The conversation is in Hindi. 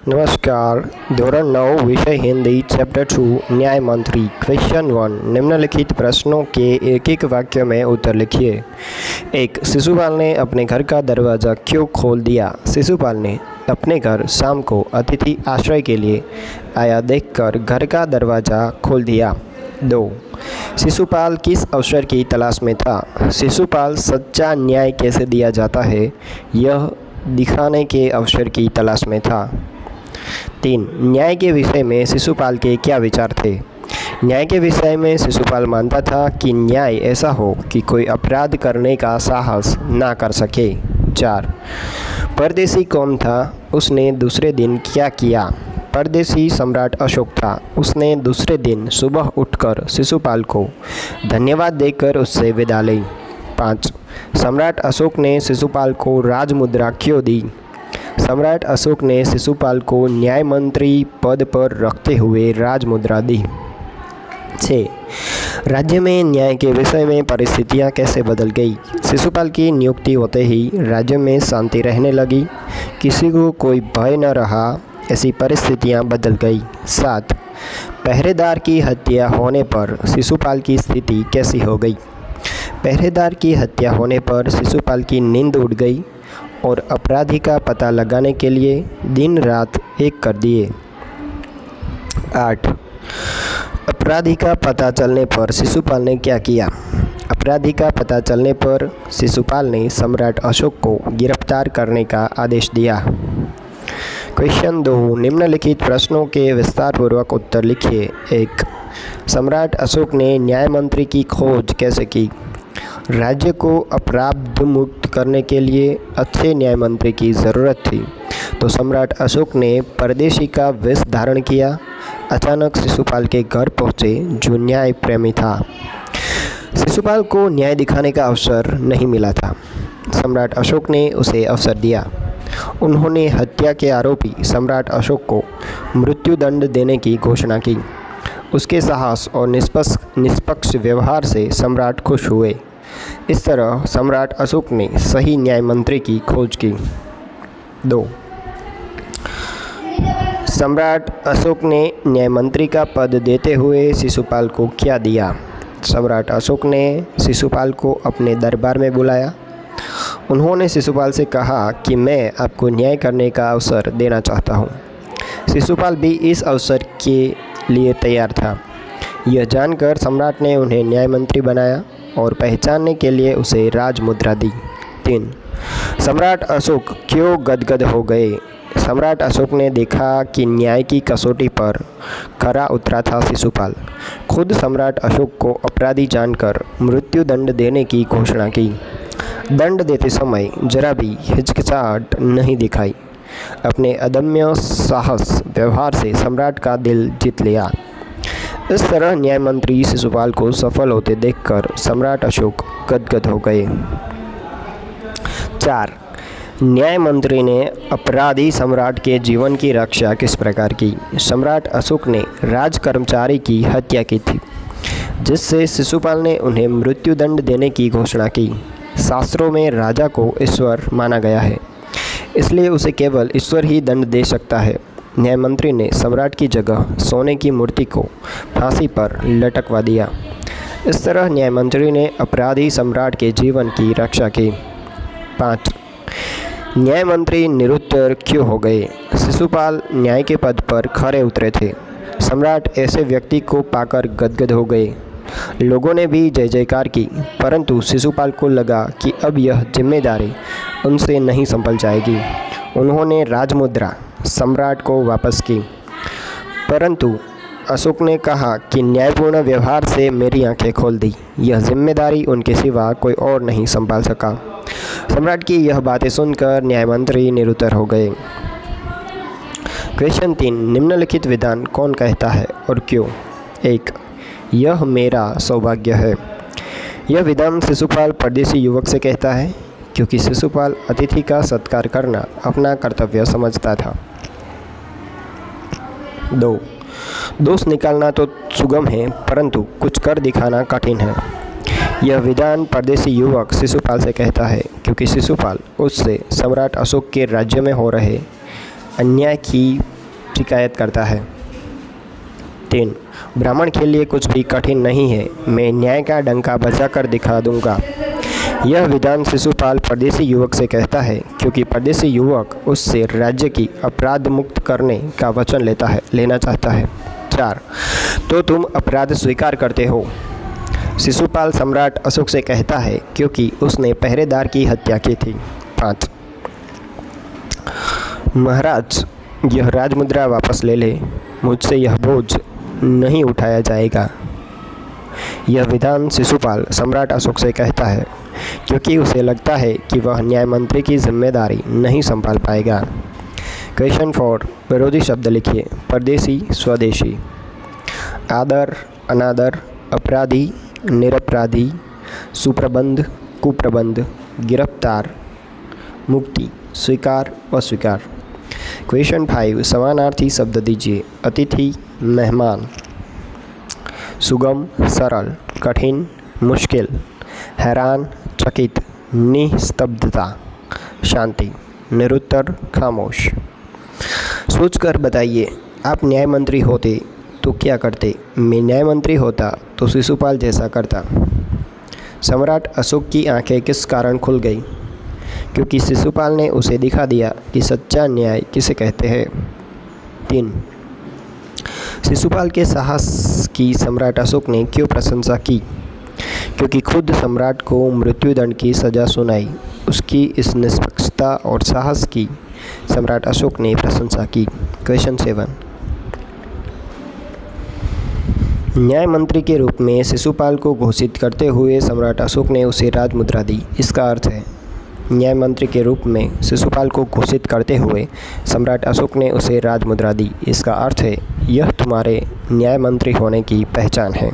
नमस्कार। धोरण 9 विषय हिंदी चैप्टर 2 न्याय मंत्री। क्वेश्चन 1, निम्नलिखित प्रश्नों के एक एक वाक्य में उत्तर लिखिए। 1. शिशुपाल ने अपने घर का दरवाज़ा क्यों खोल दिया? शिशुपाल ने अपने घर शाम को अतिथि आश्रय के लिए आया देखकर घर का दरवाज़ा खोल दिया। 2. शिशुपाल किस अवसर की तलाश में था? शिशुपाल सच्चा न्याय कैसे दिया जाता है यह दिखाने के अवसर की तलाश में था। 3. न्याय के विषय में शिशुपाल के क्या विचार थे? न्याय के विषय में शिशुपाल मानता था कि न्याय ऐसा हो कि कोई अपराध करने का साहस ना कर सके। 4. परदेशी कौन था? उसने दूसरे दिन क्या किया? परदेशी सम्राट अशोक था। उसने दूसरे दिन सुबह उठकर शिशुपाल को धन्यवाद देकर उससे विदा ली। 5. सम्राट अशोक ने शिशुपाल को राजमुद्रा क्यों दी? सम्राट अशोक ने शिशुपाल को न्याय मंत्री पद पर रखते हुए राजमुद्रा दी। 6. राज्य में न्याय के विषय में परिस्थितियां कैसे बदल गई? शिशुपाल की नियुक्ति होते ही राज्य में शांति रहने लगी, किसी को कोई भय न रहा, ऐसी परिस्थितियां बदल गई। 7. पहरेदार की हत्या होने पर शिशुपाल की स्थिति कैसी हो गई? पहरेदार की हत्या होने पर शिशुपाल की नींद उड़ गई और अपराधी का पता लगाने के लिए दिन रात एक कर दिए। 8. अपराधी का पता चलने पर शिशुपाल ने क्या किया? अपराधी का पता चलने पर शिशुपाल ने सम्राट अशोक को गिरफ्तार करने का आदेश दिया। क्वेश्चन 2, निम्नलिखित प्रश्नों के विस्तारपूर्वक उत्तर लिखिए। 1. सम्राट अशोक ने न्याय मंत्री की खोज कैसे की? राज्य को अपराध मुक्त करने के लिए अच्छे न्याय मंत्री की ज़रूरत थी, तो सम्राट अशोक ने परदेशी का वेश धारण किया। अचानक शिशुपाल के घर पहुँचे जो न्याय प्रेमी था। शिशुपाल को न्याय दिखाने का अवसर नहीं मिला था, सम्राट अशोक ने उसे अवसर दिया। उन्होंने हत्या के आरोपी सम्राट अशोक को मृत्युदंड देने की घोषणा की। उसके साहस और निष्पक्ष व्यवहार से सम्राट खुश हुए। इस तरह सम्राट अशोक ने सही न्याय मंत्री की खोज की। 2. सम्राट अशोक ने न्याय मंत्री का पद देते हुए शिशुपाल को क्या दिया? सम्राट अशोक ने शिशुपाल को अपने दरबार में बुलाया। उन्होंने शिशुपाल से कहा कि मैं आपको न्याय करने का अवसर देना चाहता हूँ। शिशुपाल भी इस अवसर के लिए तैयार था। यह जानकर सम्राट ने उन्हें न्याय मंत्री बनाया और पहचानने के लिए उसे राजमुद्रा दी। 3. सम्राट अशोक क्यों गदगद हो गए? सम्राट अशोक ने देखा कि न्याय की कसौटी पर खरा उतरा था शिशुपाल। खुद सम्राट अशोक को अपराधी जानकर मृत्युदंड देने की घोषणा की। दंड देते समय जरा भी हिचकिचाहट नहीं दिखाई। अपने अदम्य साहस व्यवहार से सम्राट का दिल जीत लिया। इस तरह न्याय मंत्री शिशुपाल को सफल होते देखकर सम्राट अशोक गदगद हो गए। 4. न्याय मंत्री ने अपराधी सम्राट के जीवन की रक्षा किस प्रकार की? सम्राट अशोक ने राज कर्मचारी की हत्या की थी, जिससे शिशुपाल ने उन्हें मृत्युदंड देने की घोषणा की। शास्त्रों में राजा को ईश्वर माना गया है, इसलिए उसे केवल ईश्वर ही दंड दे सकता है। न्याय मंत्री ने सम्राट की जगह सोने की मूर्ति को फांसी पर लटकवा दिया। इस तरह न्याय मंत्री ने अपराधी सम्राट के जीवन की रक्षा की। 5. न्याय मंत्री निरुत्तर क्यों हो गए? शिशुपाल न्याय के पद पर खरे उतरे थे। सम्राट ऐसे व्यक्ति को पाकर गदगद हो गए। लोगों ने भी जय जयकार की, परंतु शिशुपाल को लगा कि अब यह जिम्मेदारी उनसे नहीं संभल जाएगी। उन्होंने राजमुद्रा सम्राट को वापस की, परंतु अशोक ने कहा कि न्यायपूर्ण व्यवहार से मेरी आंखें खोल दी। यह जिम्मेदारी उनके सिवा कोई और नहीं संभाल सका। सम्राट की यह बातें सुनकर न्याय मंत्री निरुत्तर हो गए। क्वेश्चन 3, निम्नलिखित विधान कौन कहता है और क्यों? 1. यह मेरा सौभाग्य है। यह विधान शिशुपाल परदेशी युवक से कहता है, क्योंकि शिशुपाल अतिथि का सत्कार करना अपना कर्तव्य समझता था। 2. दोष निकालना तो सुगम है, परंतु कुछ कर दिखाना कठिन है। यह विधान परदेशी युवक शिशुपाल से कहता है, क्योंकि शिशुपाल उससे सम्राट अशोक के राज्य में हो रहे अन्याय की शिकायत करता है। 3. ब्राह्मण के लिए कुछ भी कठिन नहीं है, मैं न्याय का डंका बजाकर दिखा दूंगा। यह विधान शिशुपाल परदेसी युवक से कहता है क्योंकि परदेसी युवक उससे राज्य की अपराध मुक्त करने का वचन लेना चाहता है। 4. तो तुम अपराध स्वीकार करते हो। शिशुपाल सम्राट अशोक से कहता है क्योंकि उसने पहरेदार की हत्या की थी। 5. महाराज, यह राजमुद्रा वापस ले ले, मुझसे यह बोझ नहीं उठाया जाएगा। यह विधान शिशुपाल सम्राट अशोक से कहता है क्योंकि उसे लगता है कि वह न्याय मंत्री की जिम्मेदारी नहीं संभाल पाएगा। क्वेश्चन 4. विरोधी शब्द लिखिए। परदेसी, स्वदेशी। आदर, अनादर, अपराधी, निरपराधी, सुप्रबंध, कुप्रबंध, गिरफ्तार, मुक्ति, स्वीकार, अस्वीकार। क्वेश्चन 5. समानार्थी शब्द दीजिए। अतिथि, मेहमान। सुगम, सरल, कठिन, मुश्किल, हैरान, चकित, निस्तब्धता, शांति, निरुत्तर, खामोश। सोचकर बताइए, आप न्याय मंत्री होते तो क्या करते? मैं न्याय मंत्री होता तो शिशुपाल जैसा करता। सम्राट अशोक की आंखें किस कारण खुल गई? क्योंकि शिशुपाल ने उसे दिखा दिया कि सच्चा न्याय किसे कहते हैं। 3. शिशुपाल के साहस की सम्राट अशोक ने क्यों प्रशंसा की? क्योंकि खुद सम्राट को मृत्युदंड की सज़ा सुनाई। उसकी इस निष्पक्षता और साहस की सम्राट अशोक ने प्रशंसा की। क्वेश्चन 7. न्याय मंत्री के रूप में शिशुपाल को घोषित करते हुए सम्राट अशोक ने उसे राजमुद्रा दी। इसका अर्थ है, न्याय मंत्री के रूप में शिशुपाल को घोषित करते हुए सम्राट अशोक ने उसे राजमुद्रा दी। इसका अर्थ है, यह तुम्हारे न्याय मंत्री होने की पहचान है।